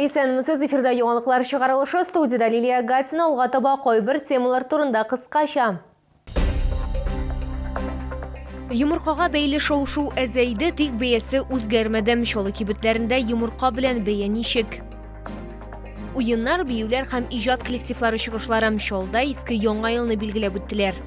Исәнмесез, эфирда яңалыклар чыгарылышы, студияда Лилия Гатина, алга таба койбір темалар турында кыскача. Йомыркага бәйле шау-шу әзәйді, тик бәясе үзгәрмәде. Шолы кибетләрендә йомырка белән бәя ничек? Уеннар, биюләр һәм иҗат коллективлары чыгышлары шолда иске яңа елны билгеләп үттеләр.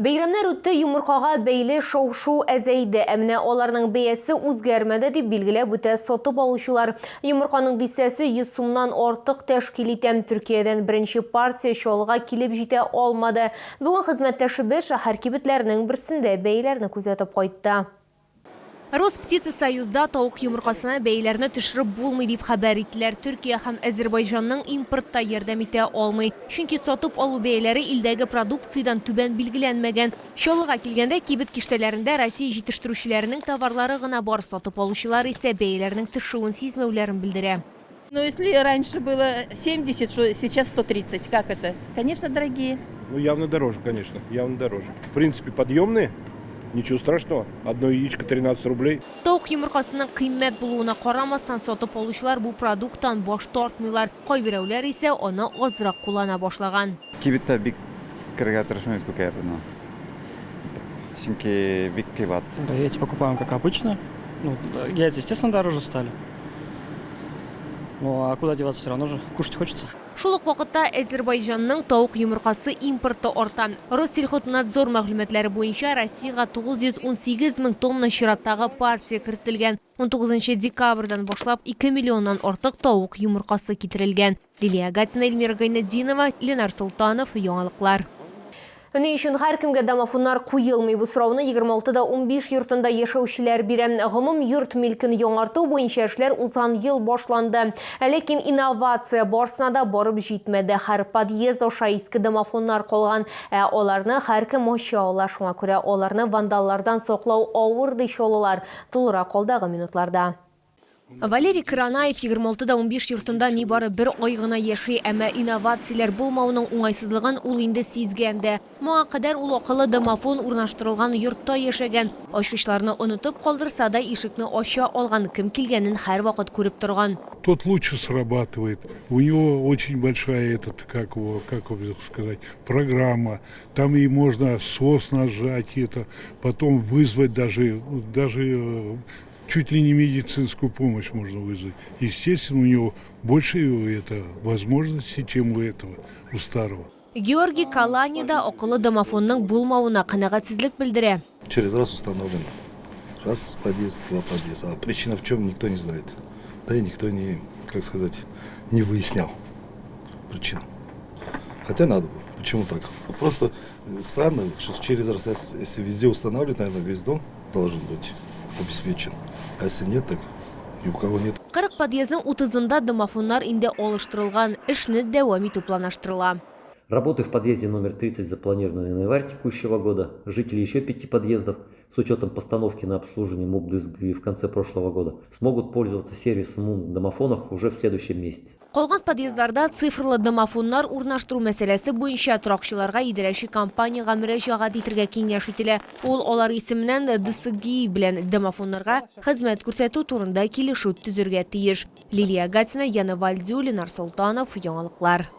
Бәйрәмнәр үтте, йомыркага бәйле шау-шу әзәйде. Әмнә аларның бәясе үзгәрмәде дип билгеләп үтә сатып алучылар. Йомырканың бистәсе 100 сумнан артык тәшкил итә. Төркиядән беренче партия шолга килеп җитә алмады. Бүген хезмәттәшебез шәһәр кибетләренең берсендә бәяләрне күзәтеп кайтты. Росптицасоюзда тауык йомыркасына бәяләрне төшереп булмый дип хәбәр иттеләр. Төркия һәм Азербайҗанның импортта ярдәм итә алмый. Чөнки сатып алу бәяләре илдәге продукциядән түбән билгеләнмәгән. Чалыга килгәндә кибет киштәләрендә Россия җитештерүчеләренең товарлары гына бар, сатып алучылар исә бәяләрнең төшүен сизмәүләрен белдерә. Но если раньше было 70, что сейчас 130, как это? Конечно, дорогие. Ну, явно дороже, конечно, явно дороже. В принципе, подъемные. Ничего страшного. Одно яичко 13 рублей. Тауык йомыркасының кыйммәт булуына карамастан сатып алучылар бу продукттан баш тартмыйлар. Кайберәүләр исә аны азрак куллана башлаган. Кибеттә бик кергә тырышмыйбыз күк ярдына. Чөнки бик кыйбат. Яйца покупаем как обычно. Ну, яйца, естественно, дороже стали. Ну, а куда деваться, все равно же кушать хочется. Шул ук вакытта Азербайҗанның тауык йомыркасы импорты арта. Россельхознадзор мәгълүматлары буенча Россиягә 918 мең тонна чираттагы партия кертелгән. 19 декабрьдән башлап 2 миллионнан артык тауык йомыркасы китерелгән. Лилия Гатина, Эльмира Гайнетдинова, Ленар Султанов, яңалыклар. Өне өчен һәркемгә домофоннар куелмый. Бу сорауны 26-да 15 йортында яшәүчеләр бирә. Гомум йорт милкен яңарту буенча эшләр узган ел башланды. Ләкин инновация барсына да барып җитмәде. Һәр подъезд аша иске домофоннар калган. Аларны һәркем ача ала, шуңа күрә аларны вандаллардан саклау авыр ди шолалар. Тулырак калдагы минутларда. Валерий Кранаев 26-да 15 йортында нибары бер ай гына яши, әмма инновацияләр булмауның уңайсызлыгын ул инде сизгәндә. Моңа кадәр ул акыллы домофон урнаштырылган йортта яшәгән. Ачкычларны онытып калдырса да ишекне ача алган, кем килгәнен һәр вакыт күреп торган. Тот лучше срабатывает. У него очень большая программа. Там и можно СОС нажать, потом вызвать даже чуть ли не медицинскую помощь можно вызвать. Естественно, у него больше возможностей, чем у этого, у старого. Георгий Калани да акыллы домофонның булмауына канәгатьсезлек белдерә. Через раз установлено. Раз подъезд, два подъезда. А причина в чем, никто не знает. Да и никто не выяснял причину. Хотя надо было. Почему так? Просто странно, что через раз, если везде устанавливать, наверное, весь дом должен быть обеспечен. А если нет, так и у кого нет. 40 подъездның 30-ында домофоннар инде алыштырылган, эшне дәвам итү планлаштырыла. Работы в подъезде номер 30 запланированы на январь текущего года. Жители еще 5 подъездов, с учетом постановки на обслуживание МУП ДСГ в конце прошлого года, смогут пользоваться сервисом МУП на домофонах уже в следующем месяце. Калган подъездларда цифрлы домофоннар урнаштыру мәсьәләсе буенча торакчыларга идарәче компанияга мөрәҗәгать итәргә киңәш ителә. Ул алар исеменнән ДСГ белән домофоннарга хезмәт күрсәтү турында килешү төзергә тиеш. Лилия Гатина, Яна Вальдю, Ленар Султанов, яңалыклар.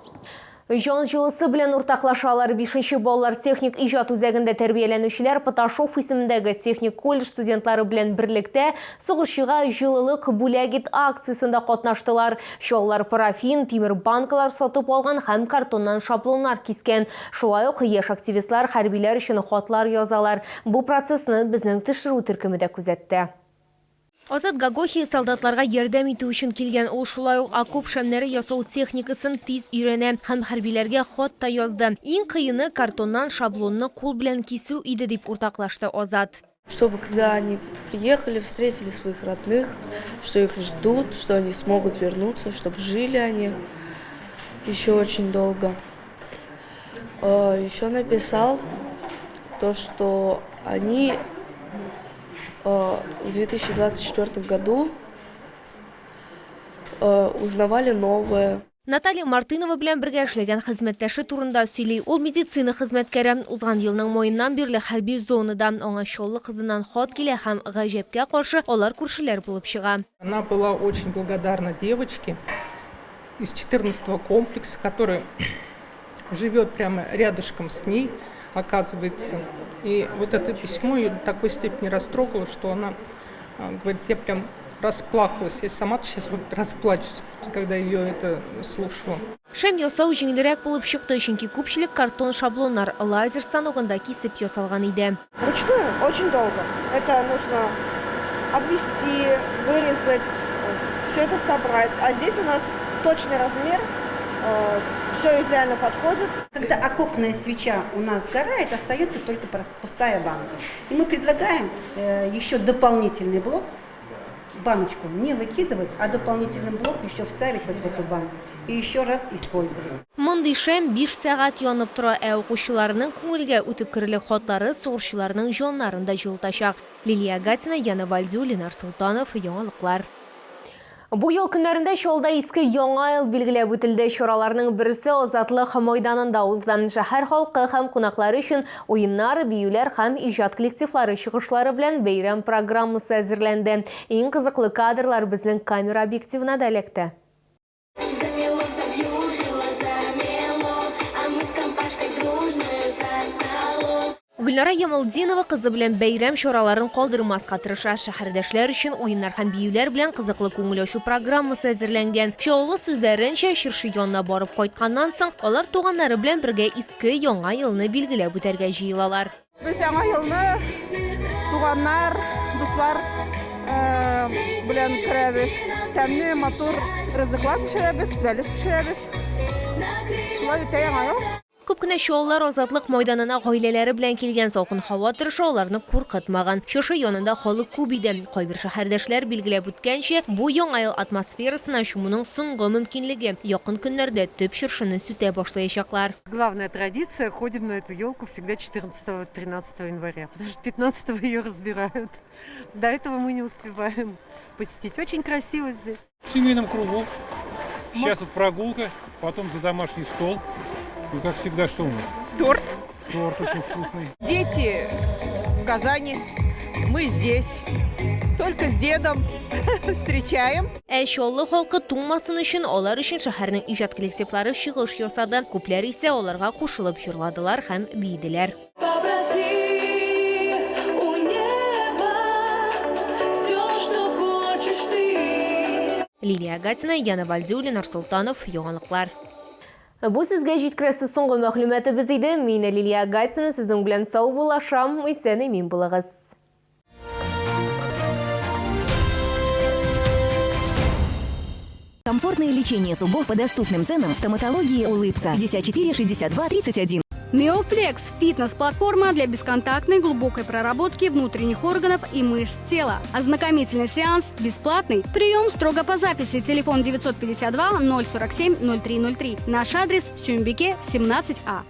Жан җылысы белән уртаклашалар. 5-нче балалар техник иҗат үзәгендә тәрбияләнүчеләр Паташов исемендәге техник колледж студентлары белән берлектә сугышчыга җылылык бүләк ит акциясында катнаштылар. Шулар парафин, тимер банкалар сатып алган һәм картоннан шаблоннар кискән. Шулай ук яшь активистлар хәрбиләр өчен хатлар язалар. Бу процессны безнең төшерү төркеме дә күзәтте. Азат Гагохи солдатларга ярдәм итү өчен килгән. Ул шулай ук окоп шәмнәре ясау техникасын тиз өйрәнә һәм хәрбиләргә хат та язды. Иң кыены картоннан шаблонны кул белән кисү иде дип уртаклашты Азат. Чтобы когда они приехали, встретили своих родных, что их ждут, что они смогут вернуться, чтобы жили они еще очень долго. Еще написал то, что они в 2024 году узнавали новое. Наталья Мартынова белән бергә эшләгән хезмәттәше турында сөйли. Ул медицина хезмәткәре, узган елның маеннан бирле хәрби зонада. Аңа чаллы кызыннан хат килә һәм гаҗәпкә каршы алар күршеләр булып чыга. Она была очень благодарна девочке из 14-го комплекса, который живет прямо рядышком с ней, оказывается. И вот это письмо ее до такой степени растрогало, что она говорит, я прям расплакалась. Я сама сейчас вот расплачусь, когда ее это слушала. Шәм ясау җиңелрәк булып чыкты, чөнки күпчелек картон шаблоннар лазер станогында кисеп ясалган иде. Вручную очень долго. Это нужно обвести, вырезать, все это собрать. А здесь у нас точный размер, все идеально подходит. Когда окопная свеча у нас сгорает, остается только пустая банка. И мы предлагаем еще дополнительный блок, баночку не выкидывать, а дополнительный блок еще вставить в эту банку и еще раз использовать. Мондый шәм 5 сәгать янып тора, укучыларның күңелгә үтеп керерлек хатлары сугышчыларның җаннарында җылытачак. Лилия Гатина, Яна Вальдю, Ленар Султанов, яңалыклар. Бу ел көннәрендә Чаллыда иске яңа ел билгеләп үтелде. Чараларның берсе Азатлык мәйданында узды. Шәһәр халкы һәм кунаклары өчен уеннар, биюләр һәм иҗат коллективлары чыгышлары белән бәйрәм программасы әзерләнде. Иң кызыклы кадрлар безнең камера объективына да эләкте. Гөлнара Ямалдинова кызы белән бәйрәм чараларын калдырмаска тырыша. Шәһәрдәшләр өчен уеннар һәм биюләр белән кызыклы күңел ачу программасы әзерләнгән. Чаллы сүзләренчә, чыршы янына барып кайтканнан соң, алар туганнары белән бергә иске яңа елны билгеләп үтәргә җыелалар. Без яңа елны туганнар, дуслар белән керәбез. Тәмле, матур ризыклар пешерәбез, бәлеш пешерәбез. Шулай үтә яңа ел. Күп кенә чаллар Азатлык мәйданына гаиләләре белән килгән, салкын һава торышы аларны куркытмаган. Чыршы янында халык күп иде. Кайбер шәһәрдәшләр билгеләп үткәнчә, бу яңа ел атмосферасына чумуның соңгы мөмкинлеге. Якын көннәрдә төп чыршыны сүтә башлаячаклар. Главная традиция, ходим на эту елку всегда 14-13 января, потому что 15 ее разбирают. До этого мы не успеваем посетить. Очень красиво здесь. В семейном кругу. Сейчас вот прогулка, потом за домашний стол. И как всегда, что у нас? Торт. Торт очень вкусный. Дети в Казани, мы здесь. Только с дедом встречаем. Чаллы халкы туңмасын өчен алар өчен шәһәрнең иҗат коллективлары чыгыш ясады. Күпләр исә аларга кушылып җырладылар һәм биеделәр. Лилия Гатина, Яна Вальдю, Ленар Султанов, яңалыклар. Бу сезгә җиткерәсе соңгы мәгълүматыбыз иде. Мин Лилия Гатина, сезнең белән сау булашам, исән-имин булыгыз. Комфортное лечение зубов по доступным ценам. Стоматология «Улыбка». 54 62 31. Неофлекс – фитнес-платформа для бесконтактной глубокой проработки внутренних органов и мышц тела. Ознакомительный сеанс бесплатный. Прием строго по записи. Телефон 952 047 0303. Наш адрес – Сюмбике, 17А.